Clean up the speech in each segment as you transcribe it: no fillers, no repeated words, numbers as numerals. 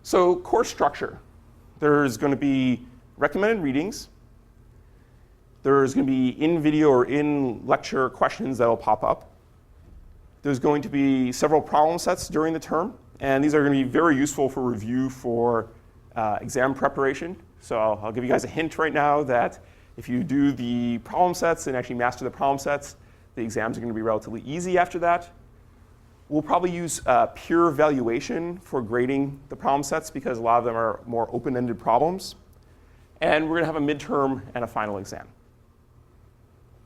So course structure. There's going to be recommended readings. There's going to be in-video or in-lecture questions that will pop up. There's going to be several problem sets during the term. And these are going to be very useful for review for exam preparation. So I'll give you guys a hint right now that if you do the problem sets and actually master the problem sets, the exams are going to be relatively easy after that. We'll probably use peer evaluation for grading the problem sets because a lot of them are more open-ended problems. And we're going to have a midterm and a final exam.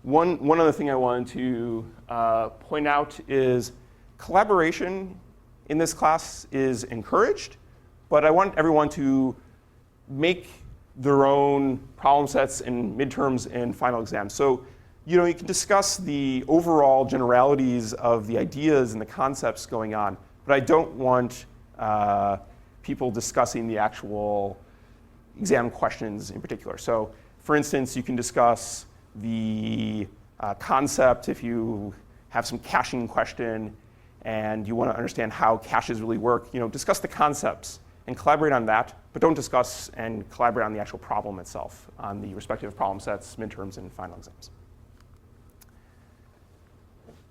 One other thing I wanted to point out is collaboration in this class is encouraged, but I want everyone to make their own problem sets in midterms and final exams. So you can discuss the overall generalities of the ideas and the concepts going on, but I don't want people discussing the actual exam questions in particular. So for instance, you can discuss the concept if you have some caching question and you want to understand how caches really work. Discuss the concepts and collaborate on that, but don't discuss and collaborate on the actual problem itself on the respective problem sets, midterms, and final exams.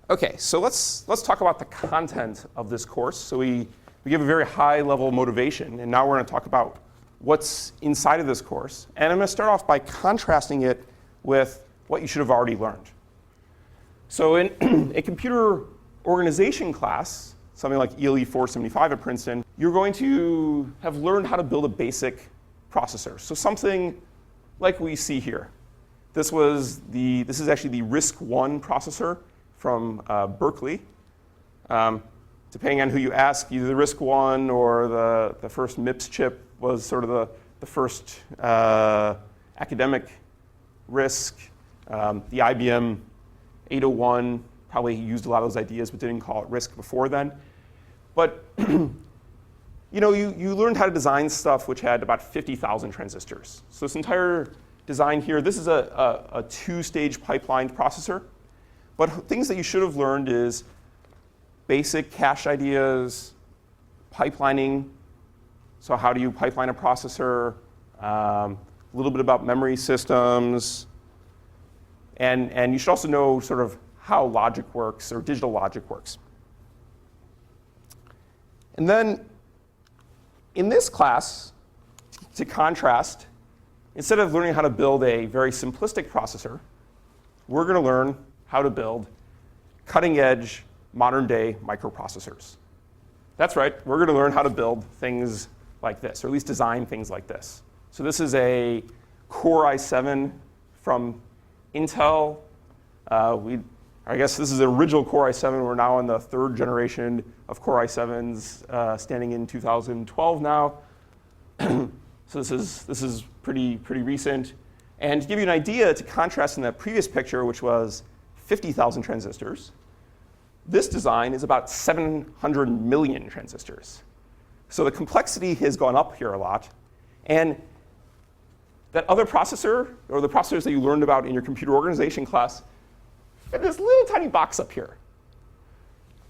Okay, so let's talk about the content of this course. So we give a very high level motivation, and now we're going to talk about what's inside of this course. And I'm going to start off by contrasting it with what you should have already learned. So in a computer organization class, something like ELE475 at Princeton, you're going to have learned how to build a basic processor. So something like we see here. This is actually the RISC-1 processor from Berkeley. Depending on who you ask, either the RISC-1 or the first MIPS chip was sort of the first academic RISC. The IBM 801 probably used a lot of those ideas, but didn't call it RISC before then. But you learned how to design stuff which had about 50,000 transistors. So this entire design here, this is a two-stage pipelined processor. But things that you should have learned is basic cache ideas, pipelining. So how do you pipeline a processor? A little bit about memory systems. And you should also know sort of how logic works or digital logic works. And then in this class, to contrast, instead of learning how to build a very simplistic processor, we're going to learn how to build cutting-edge, modern-day microprocessors. That's right, we're going to learn how to build things like this, or at least design things like this. So this is a Core i7 from Intel. I guess this is the original Core i7. We're now in the third generation of Core i7s, standing in 2012 now. So this is pretty recent. And to give you an idea, to contrast in that previous picture, which was 50,000 transistors, this design is about 700 million transistors. So the complexity has gone up here a lot. And that other processor, or the processors that you learned about in your computer organization class, fit this little tiny box up here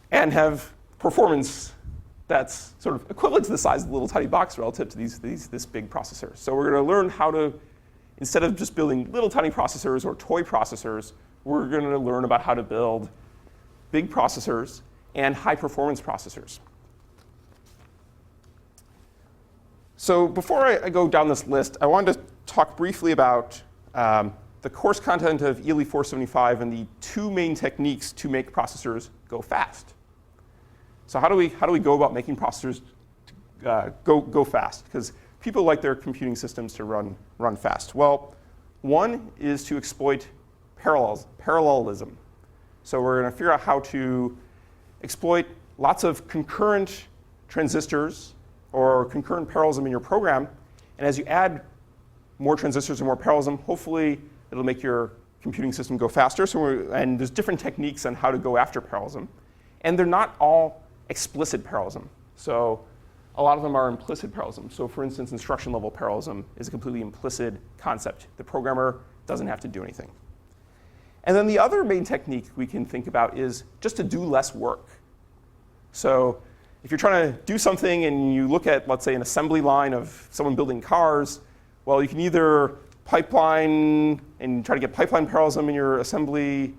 and have performance that's sort of equivalent to the size of the little tiny box relative to this big processor. So we're going to learn how to, instead of just building little tiny processors or toy processors, we're going to learn about how to build big processors and high performance processors. So before I go down this list, I wanted to talk briefly about the course content of ELE475 and the two main techniques to make processors go fast. So how do we go about making processors go fast? Because people like their computing systems to run fast. Well, one is to exploit parallelism. So we're going to figure out how to exploit lots of concurrent transistors or concurrent parallelism in your program. And as you add more transistors and more parallelism, hopefully it'll make your computing system go faster. And there's different techniques on how to go after parallelism. And they're not all explicit parallelism. So a lot of them are implicit parallelism. So for instance, instruction level parallelism is a completely implicit concept. The programmer doesn't have to do anything. And then the other main technique we can think about is just to do less work. So if you're trying to do something and you look at, let's say, an assembly line of someone building cars, well, you can either pipeline and try to get pipeline parallelism in your assembly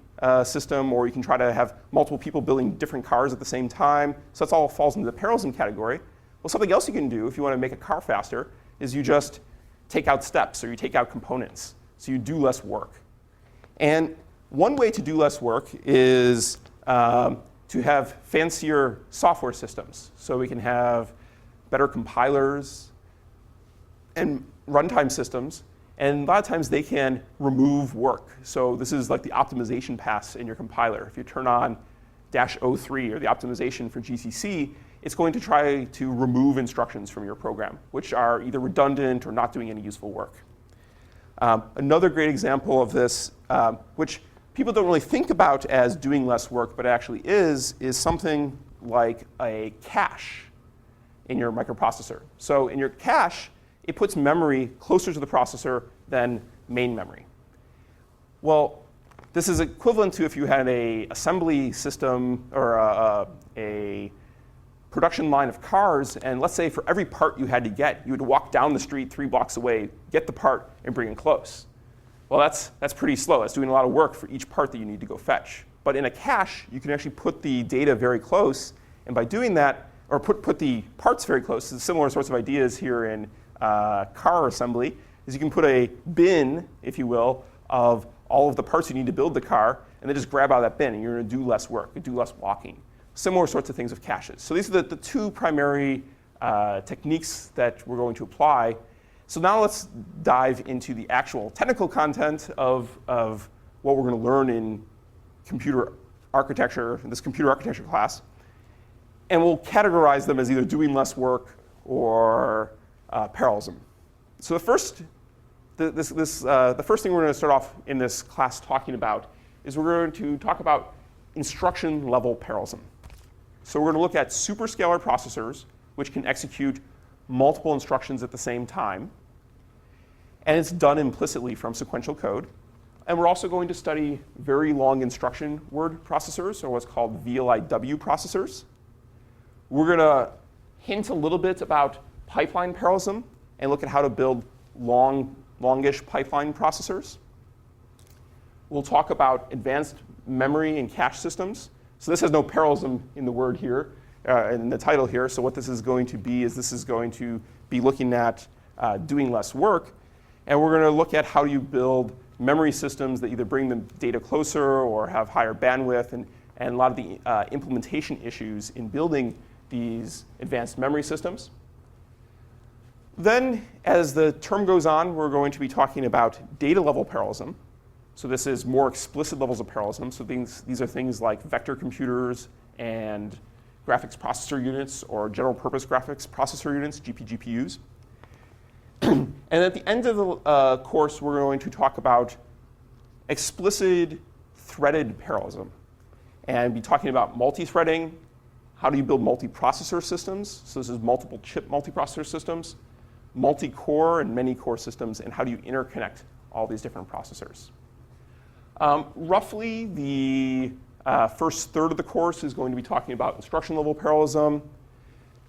system, or you can try to have multiple people building different cars at the same time. So that's all falls into the parallelism category. Well, something else you can do if you want to make a car faster is you just take out steps or you take out components. So you do less work. And one way to do less work is to have fancier software systems. So we can have better compilers and runtime systems. And a lot of times they can remove work. So this is like the optimization pass in your compiler. If you turn on -03 or the optimization for GCC, it's going to try to remove instructions from your program, which are either redundant or not doing any useful work. Another great example of this, which people don't really think about as doing less work, but it actually is something like a cache in your microprocessor. So in your cache, it puts memory closer to the processor than main memory. Well, this is equivalent to if you had an assembly system or a production line of cars, and let's say for every part you had to get, you would walk down the street 3 blocks away, get the part, and bring it close. Well, that's pretty slow. That's doing a lot of work for each part that you need to go fetch. But in a cache, you can actually put the data very close, and by doing that, or put the parts very close, the similar sorts of ideas here in car assembly, is you can put a bin, if you will, of all of the parts you need to build the car, and then just grab out of that bin, and you're going to do less work, do less walking. Similar sorts of things with caches. So these are the two primary techniques that we're going to apply. So now let's dive into the actual technical content of what we're going to learn in computer architecture, in this computer architecture class. And we'll categorize them as either doing less work or parallelism. So the first thing we're going to start off in this class talking about is we're going to talk about instruction level parallelism. So we're going to look at superscalar processors, which can execute multiple instructions at the same time. And it's done implicitly from sequential code. And we're also going to study very long instruction word processors, or what's called VLIW processors. We're going to hint a little bit about pipeline parallelism and look at how to build longish pipeline processors. We'll talk about advanced memory and cache systems. So this has no parallelism in the word here, in the title here. So what this is going to be is this is going to be looking at doing less work. And we're going to look at how you build memory systems that either bring the data closer or have higher bandwidth, and a lot of the implementation issues in building these advanced memory systems. Then, as the term goes on, we're going to be talking about data level parallelism. So this is more explicit levels of parallelism. So these are things like vector computers and graphics processor units or general purpose graphics processor units, GPGPUs. And at the end of the course, we're going to talk about explicit threaded parallelism and be talking about multi-threading. How do you build multi-processor systems? So this is multiple chip multiprocessor systems, multi-core and many-core systems, and how do you interconnect all these different processors? Roughly, the first third of the course is going to be talking about instruction level parallelism.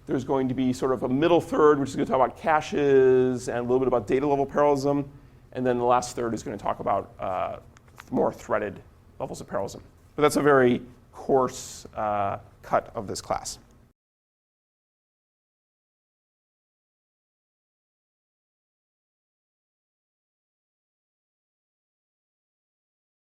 There's going to be sort of a middle third, which is going to talk about caches and a little bit about data level parallelism. And then the last third is going to talk about more threaded levels of parallelism. But that's a very coarse cut of this class.